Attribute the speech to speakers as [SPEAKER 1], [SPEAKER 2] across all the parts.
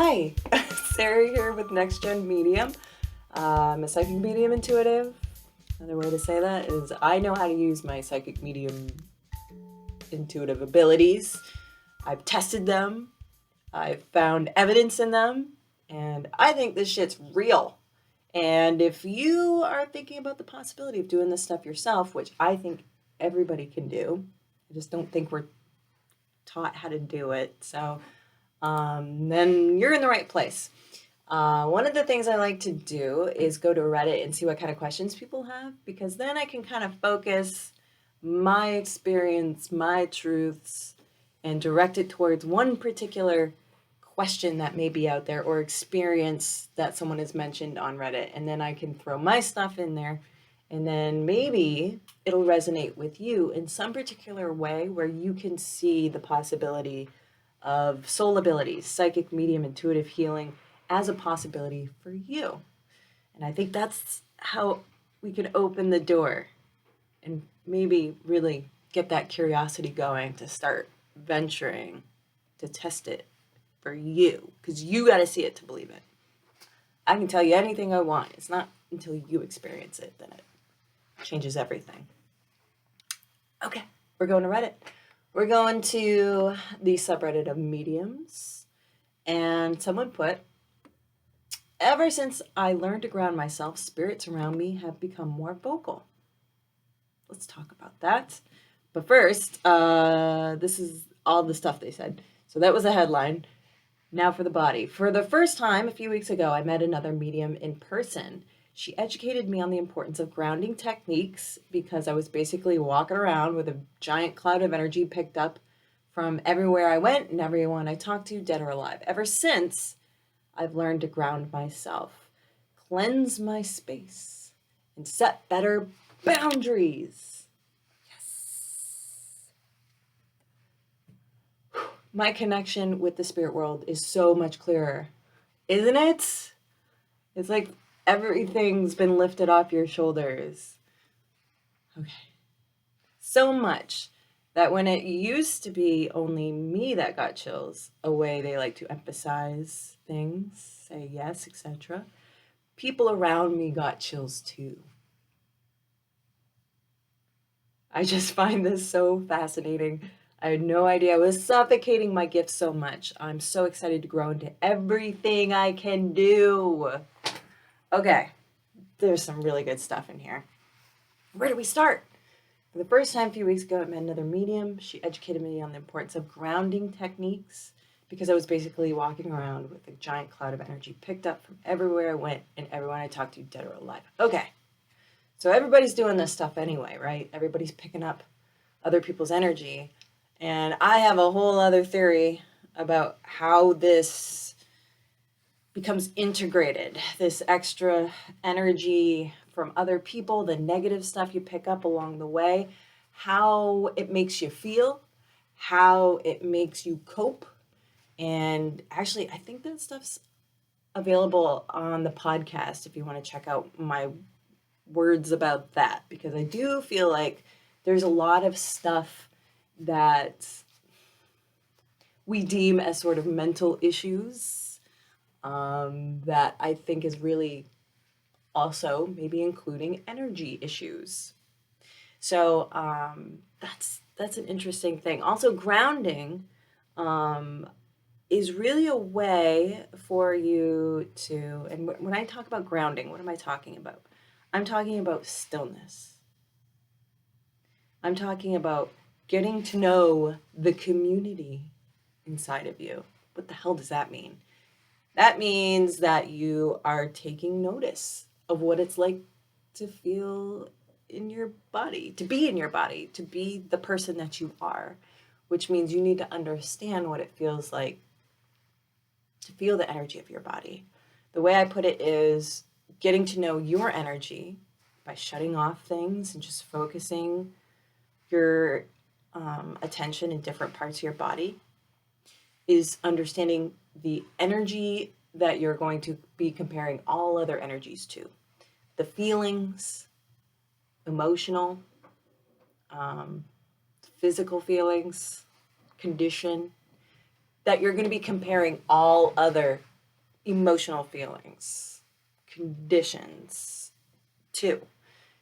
[SPEAKER 1] Hi, Sarah here with Next Gen Medium. I'm a psychic medium intuitive. Another way to say that is I know how to use my psychic medium intuitive abilities. I've tested them, I've found evidence in them, and I think this shit's real. And if you are thinking about the possibility of doing this stuff yourself, which I think everybody can do, I just don't think we're taught how to do it. So then you're in the right place. One of the things I like to do is go to Reddit and see what kind of questions people have, because then I can kind of focus my experience, my truths, and direct it towards one particular question that may be out there or experience that someone has mentioned on Reddit. And then I can throw my stuff in there, and then maybe it'll resonate with you in some particular way where you can see the possibility of soul abilities, psychic, medium, intuitive healing as a possibility for you. And I think that's how we can open the door and maybe really get that curiosity going to start venturing to test it for you, because you got to see it to believe it. I can tell you anything I want. It's not until you experience it that it changes everything. Okay, we're going to Reddit. We're going to the subreddit of mediums, and someone put, ever since I learned to ground myself, spirits around me have become more vocal. Let's talk about that. But first, this is all the stuff they said. So that was the headline. Now for the body. For the first time a few weeks ago, I met another medium in person. She educated me on the importance of grounding techniques because I was basically walking around with a giant cloud of energy picked up from everywhere I went and everyone I talked to, dead or alive. Ever since, I've learned to ground myself, cleanse my space, and set better boundaries. Yes. My connection with the spirit world is so much clearer, isn't it? It's like everything's been lifted off your shoulders. Okay. So much that when it used to be only me that got chills, a way they like to emphasize things, say yes, etc., people around me got chills too. I just find this so fascinating. I had no idea I was suffocating my gift so much. I'm so excited to grow into everything I can do. Okay, there's some really good stuff in here. Where do we start? For the first time a few weeks ago, I met another medium. She educated me on the importance of grounding techniques because I was basically walking around with a giant cloud of energy picked up from everywhere I went and everyone I talked to, dead or alive. Okay, so everybody's doing this stuff anyway, right? Everybody's picking up other people's energy. And I have a whole other theory about how this becomes integrated, this extra energy from other people, the negative stuff you pick up along the way, how it makes you feel, how it makes you cope. And actually, I think that stuff's available on the podcast if you want to check out my words about that, because I do feel like there's a lot of stuff that we deem as sort of mental issues that I think is really also maybe including energy issues. So that's an interesting thing. Also, grounding is really a way for you to, and when I talk about grounding, what am I talking about? I'm talking about stillness. I'm talking about getting to know the community inside of you. What the hell does that mean? That means that you are taking notice of what it's like to feel in your body, to be in your body, to be the person that you are, which means you need to understand what it feels like to feel the energy of your body. The way I put it is getting to know your energy by shutting off things and just focusing your attention in different parts of your body is understanding the energy that you're going to be comparing all other energies to. The feelings, emotional, physical feelings, condition, that you're going to be comparing all other emotional feelings, conditions too.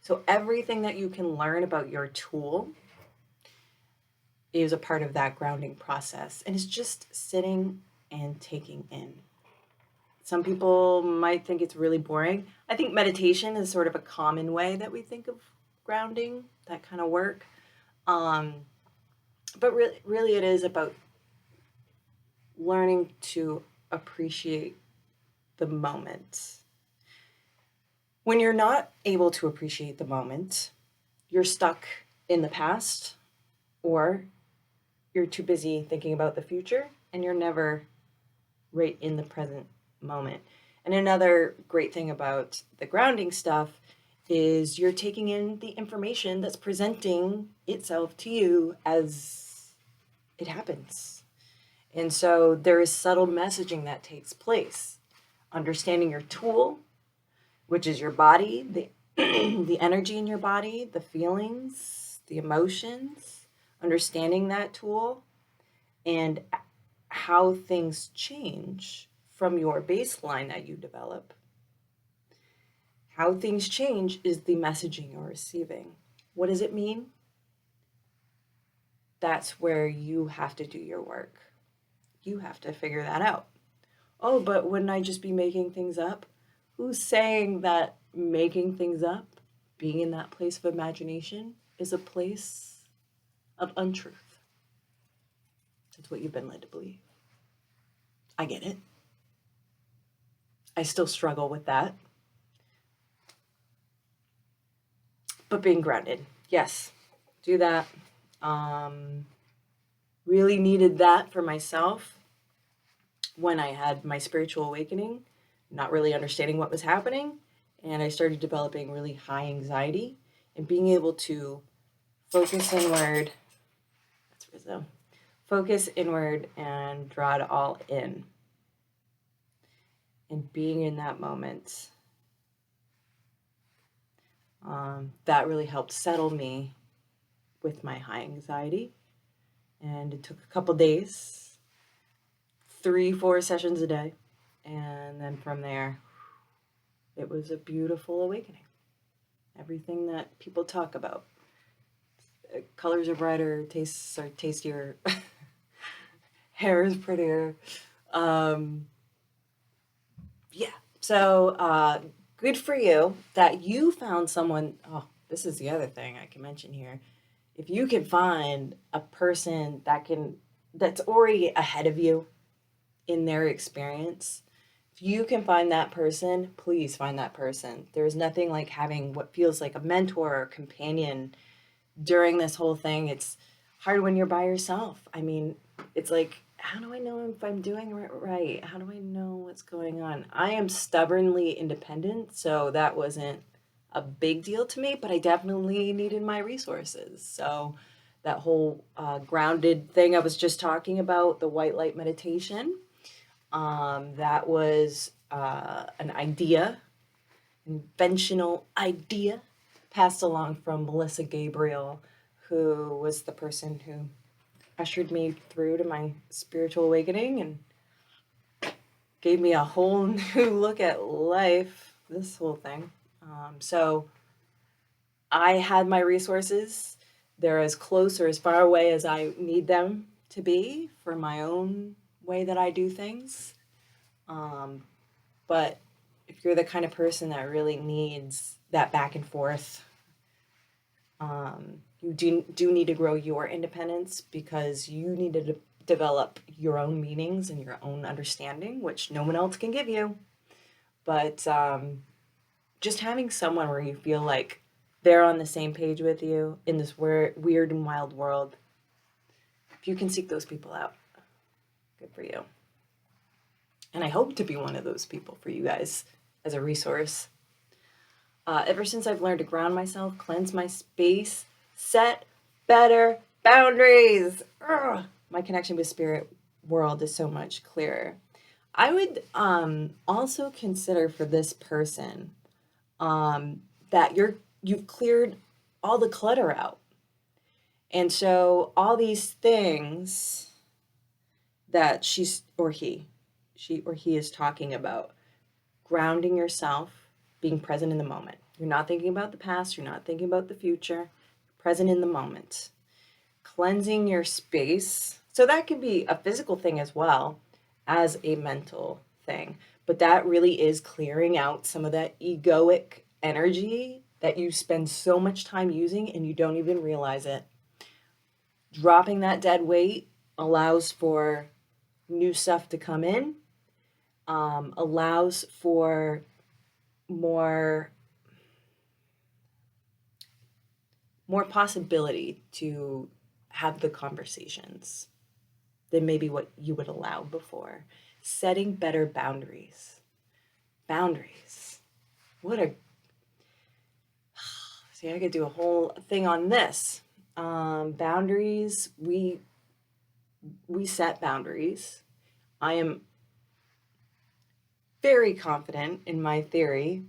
[SPEAKER 1] So everything that you can learn about your tool is a part of that grounding process. And it's just sitting and taking in. Some people might think it's really boring. I think meditation is sort of a common way that we think of grounding, that kind of work. But really it is about learning to appreciate the moment. When you're not able to appreciate the moment, you're stuck in the past, or you're too busy thinking about the future, and you're never right in the present moment. And another great thing about the grounding stuff is you're taking in the information that's presenting itself to you as it happens. And so there is subtle messaging that takes place. Understanding your tool, which is your body, the energy in your body, the feelings, the emotions, understanding that tool and how things change from your baseline that you develop. How things change is the messaging you're receiving. What does it mean? That's where you have to do your work. You have to figure that out. Oh, but wouldn't I just be making things up? Who's saying that making things up, being in that place of imagination, is a place of untruth? That's what you've been led to believe. I get it. I still struggle with that. But being grounded, yes, do that. Really needed that for myself when I had my spiritual awakening, not really understanding what was happening, and I started developing really high anxiety, and being able to focus inward, that's Rizzo, focus inward and draw it all in. And being in that moment, that really helped settle me with my high anxiety. And it took a couple days, 3-4 sessions a day. And then from there, it was a beautiful awakening. Everything that people talk about. Colors are brighter, tastes are tastier, hair is prettier. Yeah, so good for you that you found someone. Oh, this is the other thing I can mention here. If you can find a person that's already ahead of you in their experience, if you can find that person, please find that person. There's nothing like having what feels like a mentor or companion during this whole thing. It's hard when you're by yourself. I mean, it's like, how do I know if I'm doing it right? How do I know what's going on? I am stubbornly independent, so that wasn't a big deal to me, but I definitely needed my resources. So that whole grounded thing I was just talking about, the white light meditation, that was an idea, inventional idea, passed along from Melissa Gabriel, who was the person who ushered me through to my spiritual awakening and gave me a whole new look at life, this whole thing. So I had my resources. They're as close or as far away as I need them to be for my own way that I do things. But if you're the kind of person that really needs that back and forth, you do need to grow your independence, because you need to develop your own meanings and your own understanding, which no one else can give you. But just having someone where you feel like they're on the same page with you in this weird and wild world, if you can seek those people out, good for you. And I hope to be one of those people for you guys as a resource. Ever since I've learned to ground myself, cleanse my space, set better boundaries, my connection with spirit world is so much clearer. I would also consider for this person that you've cleared all the clutter out. And so all these things that she's, or he, she or he is talking about grounding yourself, being present in the moment. You're not thinking about the past, you're not thinking about the future, present in the moment. Cleansing your space. So that can be a physical thing as well as a mental thing. But that really is clearing out some of that egoic energy that you spend so much time using and you don't even realize it. Dropping that dead weight allows for new stuff to come in, allows for more possibility to have the conversations than maybe what you would allow before. Setting better boundaries. Boundaries. What a... See, I could do a whole thing on this. Boundaries, we set boundaries. I am very confident in my theory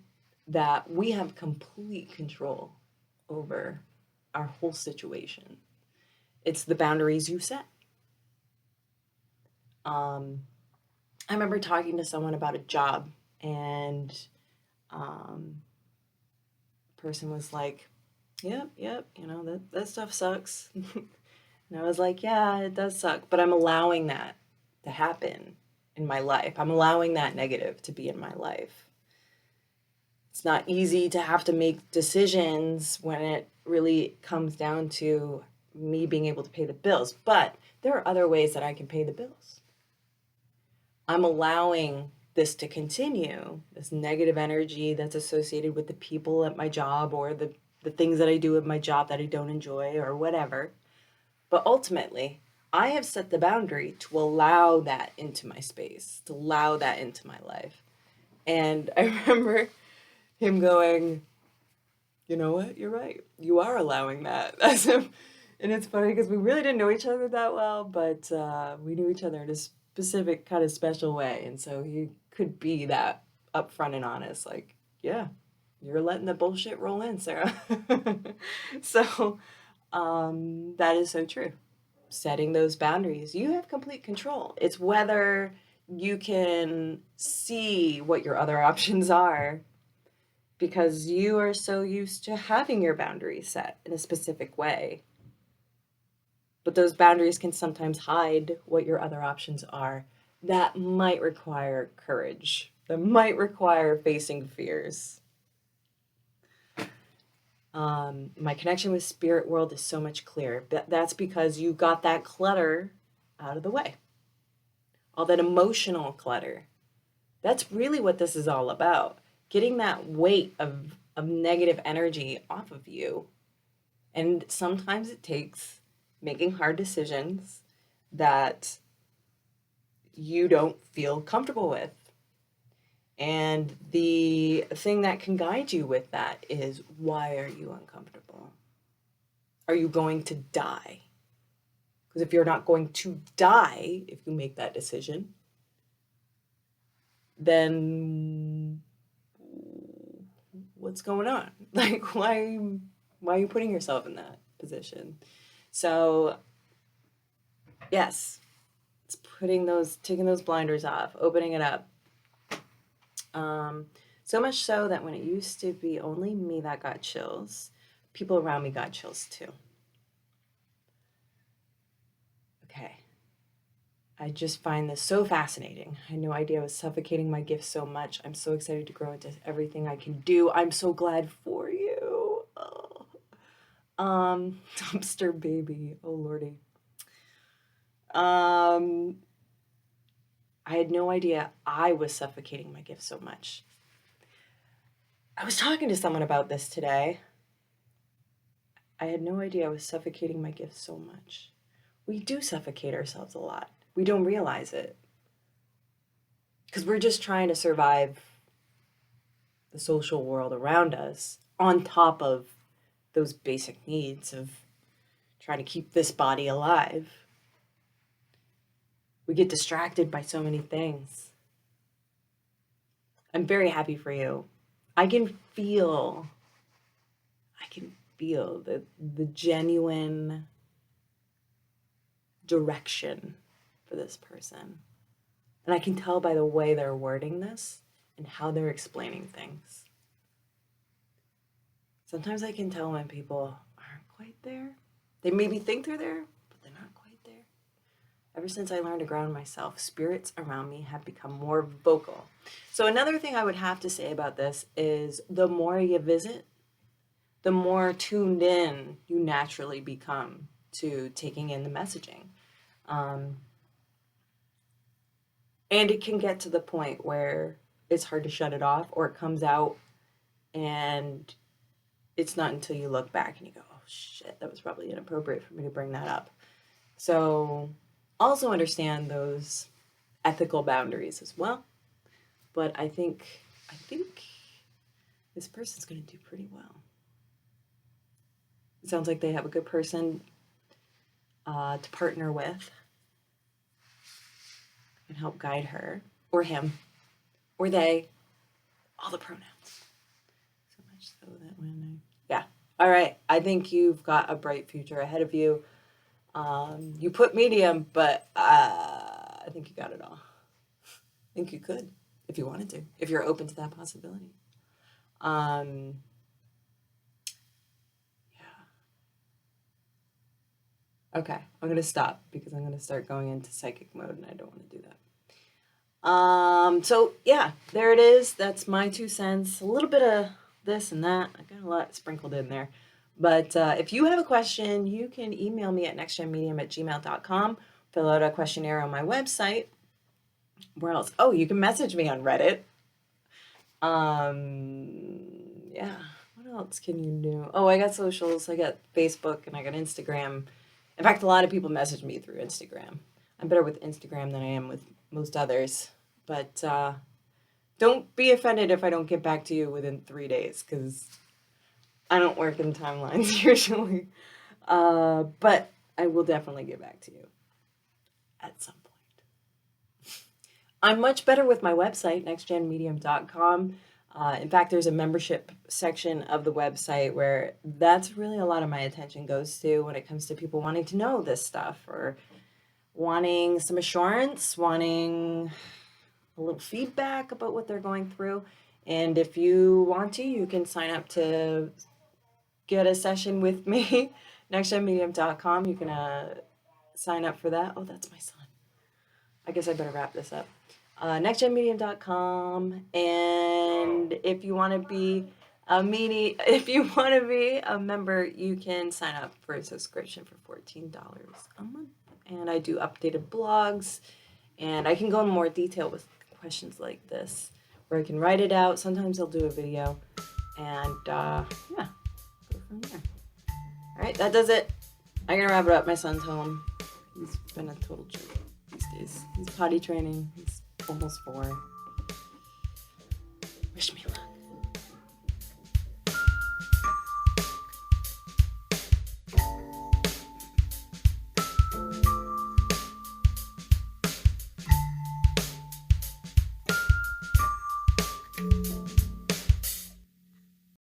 [SPEAKER 1] that we have complete control over our whole situation. It's the boundaries you set. I remember talking to someone about a job, and person was like, yep, that stuff sucks. And I was like, yeah, it does suck, but I'm allowing that to happen in my life. I'm allowing that negative to be in my life. It's not easy to have to make decisions when it really comes down to me being able to pay the bills, but there are other ways that I can pay the bills. I'm allowing this to continue, this negative energy that's associated with the people at my job or the things that I do at my job that I don't enjoy or whatever. But ultimately, I have set the boundary to allow that into my space, to allow that into my life. And I remember him going, you know what, you're right. You are allowing that. And it's funny because we really didn't know each other that well, but we knew each other in a specific kind of special way. And so he could be that upfront and honest, like, yeah, you're letting the bullshit roll in, Sarah. So that is so true. Setting those boundaries, you have complete control. It's whether you can see what your other options are because you are so used to having your boundaries set in a specific way. But those boundaries can sometimes hide what your other options are. That might require courage. That might require facing fears. My connection with spirit world is so much clearer. That's because you got that clutter out of the way. All that emotional clutter. That's really what this is all about. Getting that weight of negative energy off of you. And sometimes it takes making hard decisions that you don't feel comfortable with. And the thing that can guide you with that is, why are you uncomfortable? Are you going to die? Because if you're not going to die, if you make that decision, then what's going on? Like, why are you putting yourself in that position? So, yes, it's taking those blinders off, opening it up. So much so that when it used to be only me that got chills, people around me got chills too. Okay. I just find this so fascinating. I had no idea I was suffocating my gift so much. I'm so excited to grow into everything I can do. I'm so glad for you. Oh. Dumpster baby. Oh, Lordy. I had no idea I was suffocating my gift so much. I was talking to someone about this today. I had no idea I was suffocating my gift so much. We do suffocate ourselves a lot. We don't realize it. Because we're just trying to survive the social world around us on top of those basic needs of trying to keep this body alive. We get distracted by so many things. I'm very happy for you. I can feel the genuine direction for this person. And I can tell by the way they're wording this and how they're explaining things. Sometimes I can tell when people aren't quite there. They maybe think they're there, but they're not quite there. Ever since I learned to ground myself, spirits around me have become more vocal. So another thing I would have to say about this is the more you visit, the more tuned in you naturally become to taking in the messaging. And it can get to the point where it's hard to shut it off, or it comes out and it's not until you look back and you go, oh shit, that was probably inappropriate for me to bring that up. So also understand those ethical boundaries as well. But I think this person's going to do pretty well. It sounds like they have a good person to partner with and help guide her, or him, or they, all the pronouns. So much so that when yeah. All right. I think you've got a bright future ahead of you. You put medium, but I think you got it all. I think you could, if you wanted to, if you're open to that possibility. Yeah. Okay, I'm going to stop because I'm going to start going into psychic mode and I don't want to do that. So yeah, there it is. That's my 2 cents. A little bit of this and that. I got a lot sprinkled in there. But if you have a question, you can email me at nextgenmedium@gmail.com. Fill out a questionnaire on my website. Where else? Oh, you can message me on Reddit. Yeah. What else can you do? Oh, I got socials. I got Facebook and I got Instagram. In fact, a lot of people message me through Instagram. I'm better with Instagram than I am with most others. But don't be offended if I don't get back to you within 3 days, because I don't work in timelines usually. But I will definitely get back to you at some point. I'm much better with my website, nextgenmedium.com. In fact, there's a membership section of the website where that's really a lot of my attention goes to when it comes to people wanting to know this stuff, or wanting some assurance, wanting a little feedback about what they're going through. And if you want to, you can sign up to get a session with me, nextgenmedium.com. You can sign up for that. Oh, that's my son. I guess I better wrap this up. nextgenmedium.com. And if you want to be a member, you can sign up for a subscription for $14 a month. And I do updated blogs, and I can go in more detail with questions like this, where I can write it out. Sometimes I'll do a video, and yeah, go from there. All right, that does it. I'm gonna wrap it up. My son's home. He's been a total jerk these days. He's potty training. He's almost 4. Wish me luck.